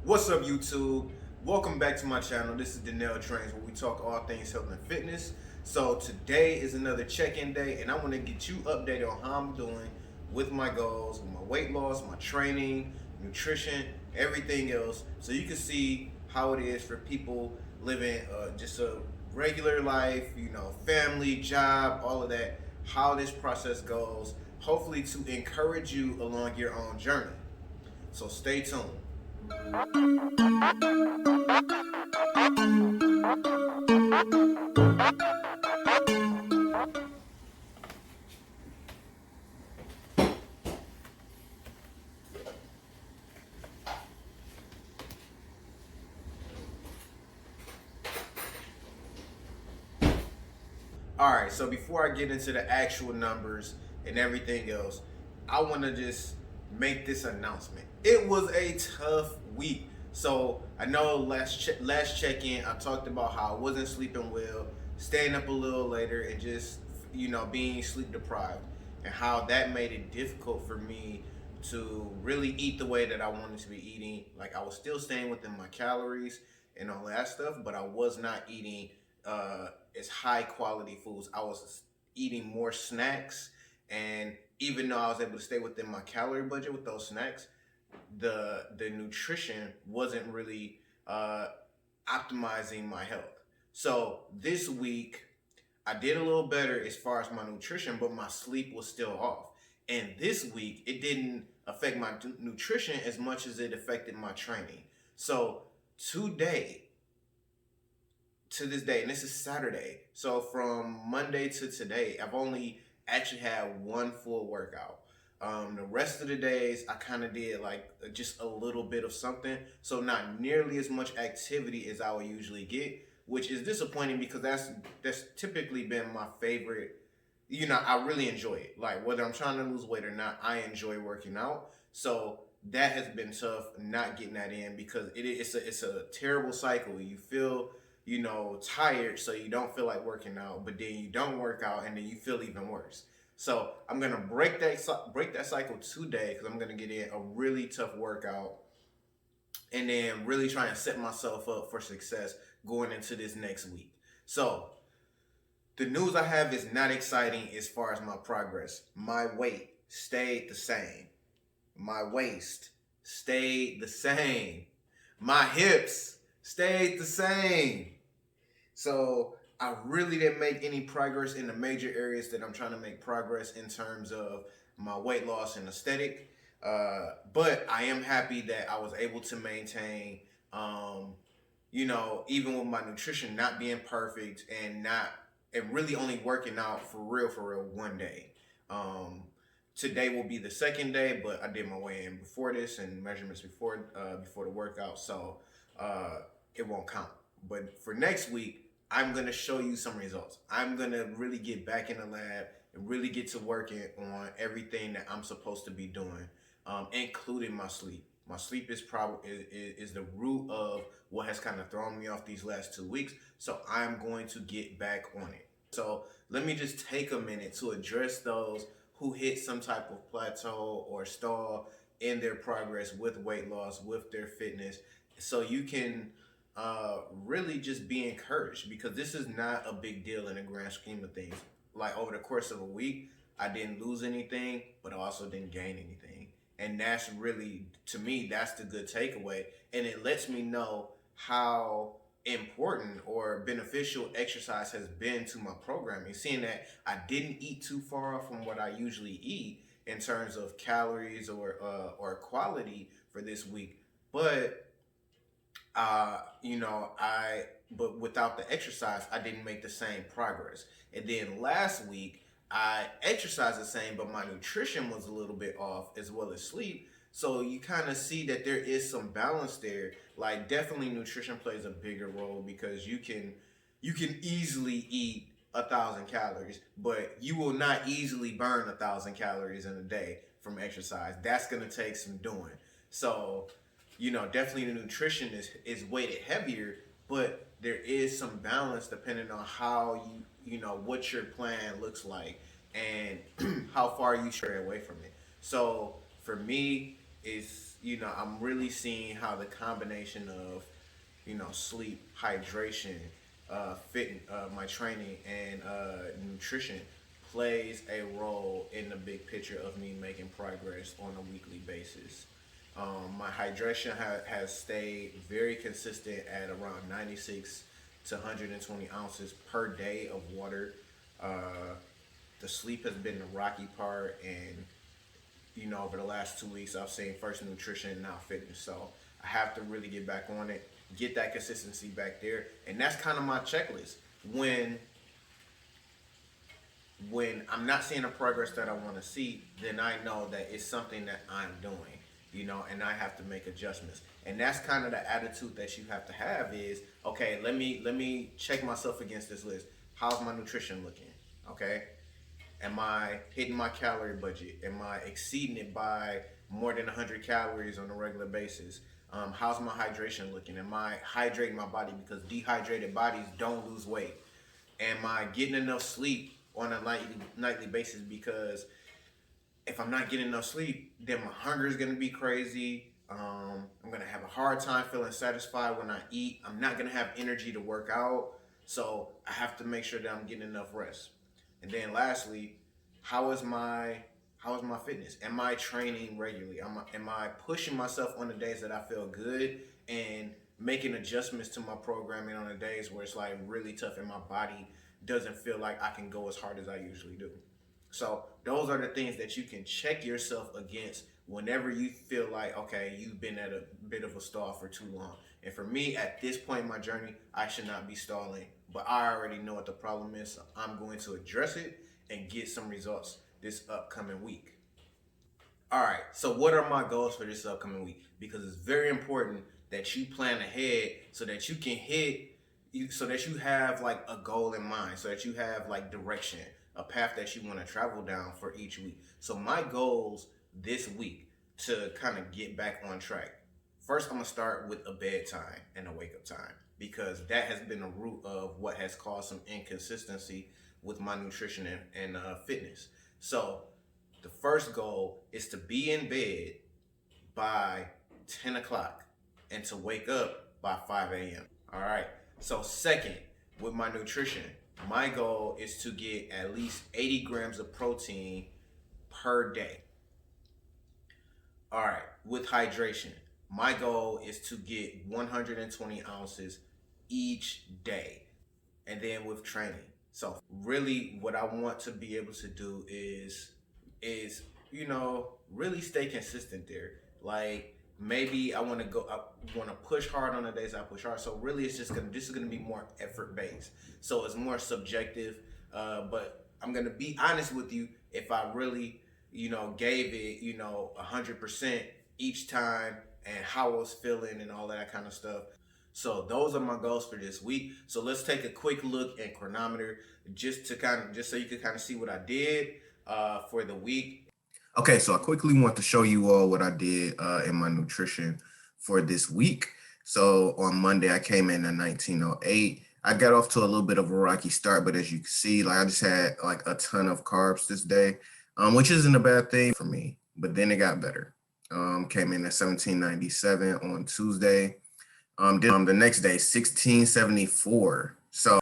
What's up, YouTube? Welcome back to my channel. This is Danelle Trains, where we talk all things health and fitness. So today is another check-in day, and I want to get you updated on how I'm doing with my goals, with my weight loss, my training, nutrition, everything else, so you can see how it is for people living just a regular life, family, job, all of that, how this process goes, hopefully to encourage you along your own journey. So stay tuned. All right, so before I get into the actual numbers and everything else, I want to just make this announcement. It was a tough week. So I know last check-in, I talked about how I wasn't sleeping well, staying up a little later, and just being sleep deprived, and how that made it difficult for me to really eat the way that I wanted to be eating. Like I was still staying within my calories and all that stuff, but I was not eating as high quality foods. I was eating more snacks, and even though I was able to stay within my calorie budget with those snacks, the nutrition wasn't really optimizing my health. So this week I did a little better as far as my nutrition, but my sleep was still off. And this week it didn't affect my nutrition as much as it affected my training. So today, to this day, and this is Saturday. So from Monday to today, I've only actually had one full workout. The rest of the days, I kind of did like just a little bit of something. So not nearly as much activity as I would usually get, which is disappointing because that's typically been my favorite. I really enjoy it. Like whether I'm trying to lose weight or not, I enjoy working out. So that has been tough not getting that in because it's a terrible cycle. You feel tired, so you don't feel like working out, but then you don't work out, and then you feel even worse. So I'm gonna break that cycle today because I'm gonna get in a really tough workout, and then really try and set myself up for success going into this next week. So the news I have is not exciting as far as my progress. My weight stayed the same. My waist stayed the same. My hips stayed the same. So I really didn't make any progress in the major areas that I'm trying to make progress in terms of my weight loss and aesthetic. But I am happy that I was able to maintain, even with my nutrition not being perfect and really only working out for real one day. Um, Today will be the second day, but I did my weigh in before this and measurements before the workout, so it won't count. But for next week, I'm gonna show you some results. I'm gonna really get back in the lab and really get to working on everything that I'm supposed to be doing, including my sleep. My sleep is probably is the root of what has kind of thrown me off these last 2 weeks. So I'm going to get back on it. So let me just take a minute to address those who hit some type of plateau or stall in their progress with weight loss, with their fitness, so you can really just be encouraged because this is not a big deal in the grand scheme of things. Like over the course of a week, I didn't lose anything, but I also didn't gain anything. And that's really, to me, that's the good takeaway. And it lets me know how important or beneficial exercise has been to my programming. Seeing that I didn't eat too far off from what I usually eat in terms of calories or quality for this week, but but without the exercise, I didn't make the same progress. And then last week, I exercised the same, but my nutrition was a little bit off as well as sleep. So you kind of see that there is some balance there. Like definitely nutrition plays a bigger role because you can easily eat 1,000 calories, but you will not easily burn 1,000 calories in a day from exercise. That's gonna take some doing. So definitely the nutrition is weighted heavier, but there is some balance depending on how what your plan looks like and how far you stray away from it. So for me, it's I'm really seeing how the combination of, sleep, hydration, my training, and nutrition plays a role in the big picture of me making progress on a weekly basis. My hydration has stayed very consistent at around 96 to 120 ounces per day of water. Uh, the sleep has been the rocky part, and over the last 2 weeks, I've seen first nutrition and now fitness. So I have to really get back on it, get that consistency back there, and that's kind of my checklist. When when I'm not seeing the progress that I want to see, then I know that it's something that I'm doing, and I have to make adjustments. And that's kind of the attitude that you have to have is, okay, let me check myself against this list. How's my nutrition looking? Okay, am I hitting my calorie budget? Am I exceeding it by more than 100 calories on a regular basis? How's my hydration looking? Am I hydrating my body? Because dehydrated bodies don't lose weight. Am I getting enough sleep on a nightly basis? Because if I'm not getting enough sleep, then my hunger is going to be crazy. I'm going to have a hard time feeling satisfied when I eat. I'm not going to have energy to work out. So I have to make sure that I'm getting enough rest. And then lastly, how is my how is my fitness? Am I training regularly? Am I pushing myself on the days that I feel good and making adjustments to my programming on the days where it's like really tough and my body doesn't feel like I can go as hard as I usually do? So those are the things that you can check yourself against whenever you feel like, okay, you've been at a bit of a stall for too long. And for me, at this point in my journey, I should not be stalling. But I already know what the problem is. So I'm going to address it and get some results this upcoming week. All right. So what are my goals for this upcoming week? Because it's very important that you plan ahead so that you can so that you have like a goal in mind, so that you have like direction, a path that you want to travel down for each week. So my goals this week to kind of get back on track. First, I'm gonna start with a bedtime and a wake up time because that has been a root of what has caused some inconsistency with my nutrition and fitness. So the first goal is to be in bed by 10 o'clock and to wake up by 5 a.m. All right. So, second, with my nutrition, my goal is to get at least 80 grams of protein per day. All right. With hydration, my goal is to get 120 ounces each day. And then with training. So really what I want to be able to do is really stay consistent there. Like maybe I want to push hard on the days I push hard. So really this is gonna be more effort based. So it's more subjective. But I'm gonna be honest with you. If I really gave it 100% each time and how I was feeling and all that kind of stuff. So those are my goals for this week. So let's take a quick look at chronometer just so you can kind of see what I did for the week. Okay, so I quickly want to show you all what I did in my nutrition for this week. So on Monday, I came in at 1908. I got off to a little bit of a rocky start, but as you can see, like I just had like a ton of carbs this day, which isn't a bad thing for me. But then it got better. Came in at 1797 on Tuesday. The next day, 1674. So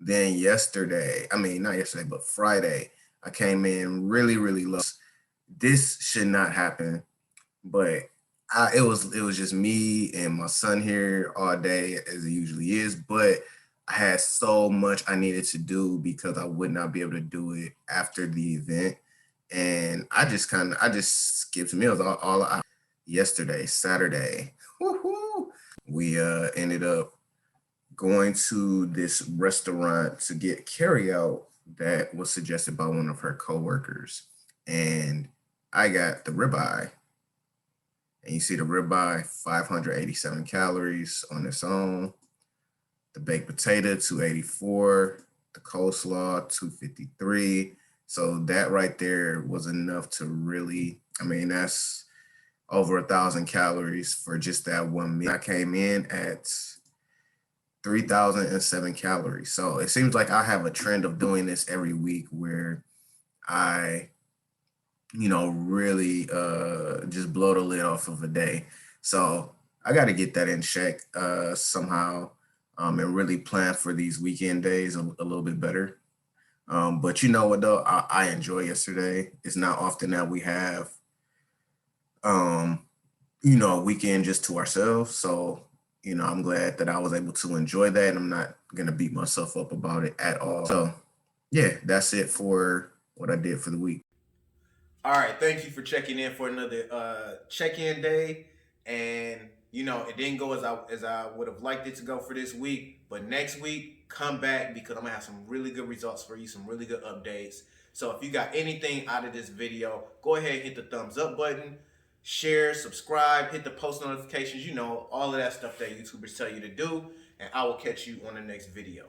then not yesterday, but Friday, I came in really, really low. This should not happen, but it was just me and my son here all day as it usually is. But I had so much I needed to do because I would not be able to do it after the event. And I just skipped meals all out yesterday, Saturday. Woohoo! We ended up going to this restaurant to get carry out that was suggested by one of her coworkers. And I got the ribeye. And you see the ribeye, 587 calories on its own. The baked potato, 284. The coleslaw, 253. So that right there was enough to really, that's over 1,000 calories for just that one meal. I came in at 3,007 calories. So it seems like I have a trend of doing this every week where I really just blow the lid off of a day. So I got to get that in check somehow, and really plan for these weekend days a little bit better. But you know what though, I enjoy yesterday. It's not often that we have um, a weekend just to ourselves. So, I'm glad that I was able to enjoy that, and I'm not gonna beat myself up about it at all. So yeah, that's it for what I did for the week. All right, thank you for checking in for another check-in day. And it didn't go as I would have liked it to go for this week. But next week, come back because I'm gonna have some really good results for you, some really good updates. So if you got anything out of this video, go ahead and hit the thumbs up button, share, subscribe, hit the post notifications. All of that stuff that YouTubers tell you to do. And I will catch you on the next video.